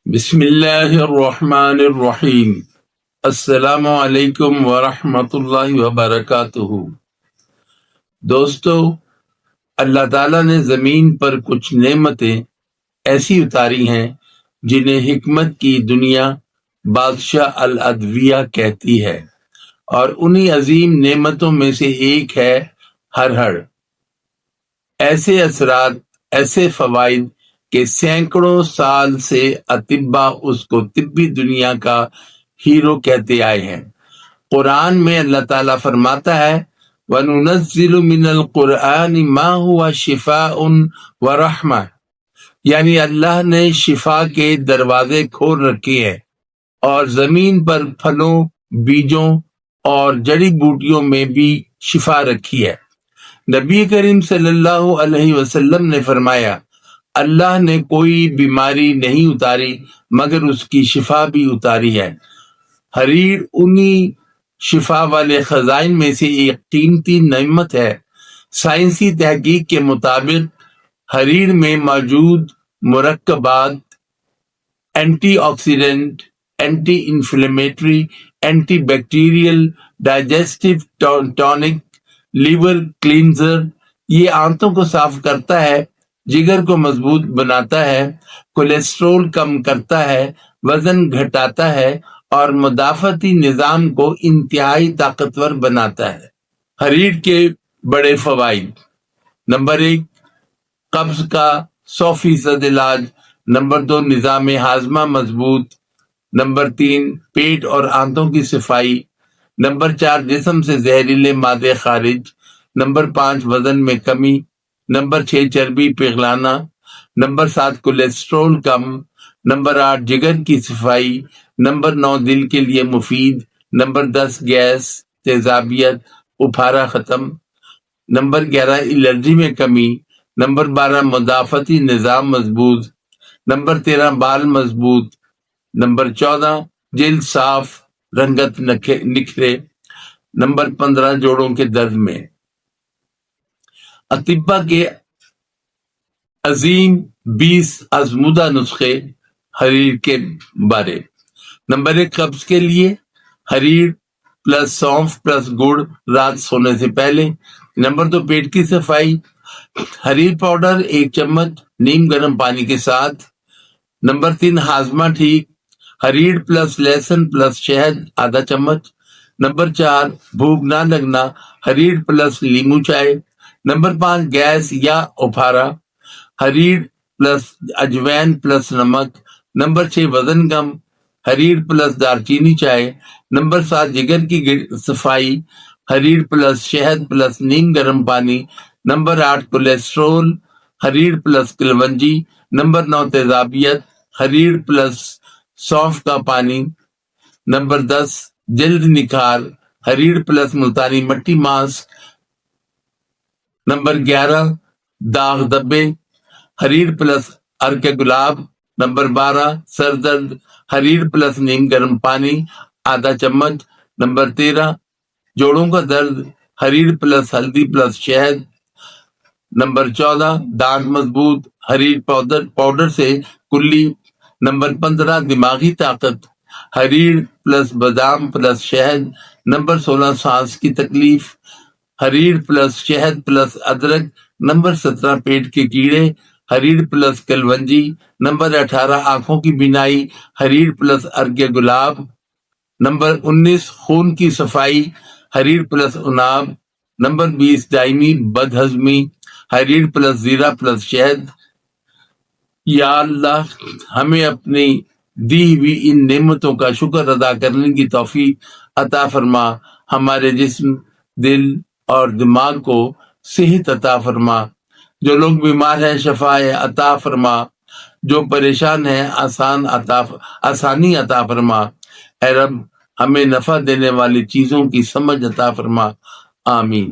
بسم اللہ الرحمن الرحیم۔ السلام علیکم ورحمۃ اللہ وبرکاتہ۔ دوستو، اللہ تعالیٰ نے زمین پر کچھ نعمتیں ایسی اتاری ہیں جنہیں حکمت کی دنیا بادشاہ الادویہ کہتی ہے، اور انہی عظیم نعمتوں میں سے ایک ہے ہرہر۔ ایسے اثرات، ایسے فوائد کہ سینکڑوں سال سے اطباء اس کو طبی دنیا کا ہیرو کہتے آئے ہیں۔ قرآن میں اللہ تعالیٰ فرماتا ہے وَنُنَزِّلُ مِنَ الْقُرْآنِ مَا هُوَ شِفَاءٌ وَرَحْمَةٌ، یعنی اللہ نے شفا کے دروازے کھول رکھے ہیں اور زمین پر پھلوں، بیجوں اور جڑی بوٹیوں میں بھی شفا رکھی ہے۔ نبی کریم صلی اللہ علیہ وسلم نے فرمایا اللہ نے کوئی بیماری نہیں اتاری مگر اس کی شفا بھی اتاری ہے۔ حریر انہی شفا والے خزائن میں سے ایک قیمتی نعمت ہے۔ سائنسی تحقیق کے مطابق حریر میں موجود مرکبات antioxidant, anti inflammatory, antibacterial, digestive tonic, liver cleanser, یہ آنتوں کو صاف کرتا ہے، جگر کو مضبوط بناتا ہے، کولیسٹرول کم کرتا ہے، وزن گھٹاتا ہے اور مدافعتی نظام کو انتہائی طاقتور بناتا ہے۔ حریر کے بڑے فوائد: نمبر 1، قبض کا 100% علاج۔ نمبر 2، نظام ہاضمہ مضبوط۔ نمبر 3، پیٹ اور آنتوں کی صفائی۔ نمبر 4، جسم سے زہریلے مادے خارج۔ نمبر 5، وزن میں کمی۔ نمبر 6، چربی پگھلانا۔ نمبر 7، کولیسٹرول کم۔ نمبر 8، جگر کی صفائی۔ نمبر 9، دل کے لیے مفید۔ نمبر 10، گیس، تیزابیت، اپھارا ختم۔ نمبر 11، الرجی میں کمی۔ نمبر 12، مدافعتی نظام مضبوط۔ نمبر 13، بال مضبوط۔ نمبر 14، جلد صاف، رنگت نکھرے۔ نمبر 15، جوڑوں کے درد میں۔ اطباء کے عظیم 20 آزمودہ نسخے حریر کے بارے۔ نمبر 1، قبض کے لیے حریر پلس سونف پلس گڑ رات سونے سے پہلے۔ نمبر 2، پیٹ کی صفائی، حریر پاؤڈر 1 چمچ نیم گرم پانی کے ساتھ۔ نمبر 3، ہاضمہ ٹھیک، حریر پلس لہسن پلس شہد آدھا چمچ۔ نمبر 4، بھوک نہ لگنا، حریر پلس لیمو چائے۔ نمبر 5، گیس یا اپھارا، حریر پلس اجوین پلس نمک۔ نمبر 6، وزن کم، حریر پلس دارچینی چائے۔ نمبر 7، جگر کی صفائی، حریر پلس شہد پلس نیم گرم پانی۔ نمبر 8، کولیسٹرول، حریر پلس کلونجی۔ نمبر 9، تیزابیت، حریر پلس سونف کا پانی۔ نمبر 10، جلد نکھار، حریر پلس ملتانی مٹی ماسک۔ نمبر 11، داغ دبے، حریر پلس ارک گلاب۔ نمبر 12، سر درد، حریر پلس نیم گرم پانی آدھا چمچ۔ نمبر 13، جوڑوں کا درد، حریر پلس ہلدی پلس شہد۔ نمبر 14، دانت مضبوط، حریر پاؤڈر سے کلی۔ نمبر 15، دماغی طاقت، حریر پلس بادام پلس شہد۔ نمبر 16، سانس کی تکلیف، حریر پلس شہد پلس ادرک۔ نمبر 17، پیٹ کے کیڑے، حریر پلس کلونجی۔ نمبر 18، آنکھوں کی بینائی، حریر پلس ارگ گلاب۔ نمبر 19، خون کی صفائی، حریر پلس عناب۔ نمبر 20، دائمی بد ہضمی، حریر پلس زیرہ پلس شہد۔ یا اللہ، ہمیں اپنی دی ہوئی ان نعمتوں کا شکر ادا کرنے کی توفیق عطا فرما، ہمارے جسم، دل اور دماغ کو صحت عطا فرما، جو لوگ بیمار ہیں شفا عطا فرما، جو پریشان ہیں آسانی عطا فرما۔ اے رب، ہمیں نفع دینے والی چیزوں کی سمجھ عطا فرما، آمین۔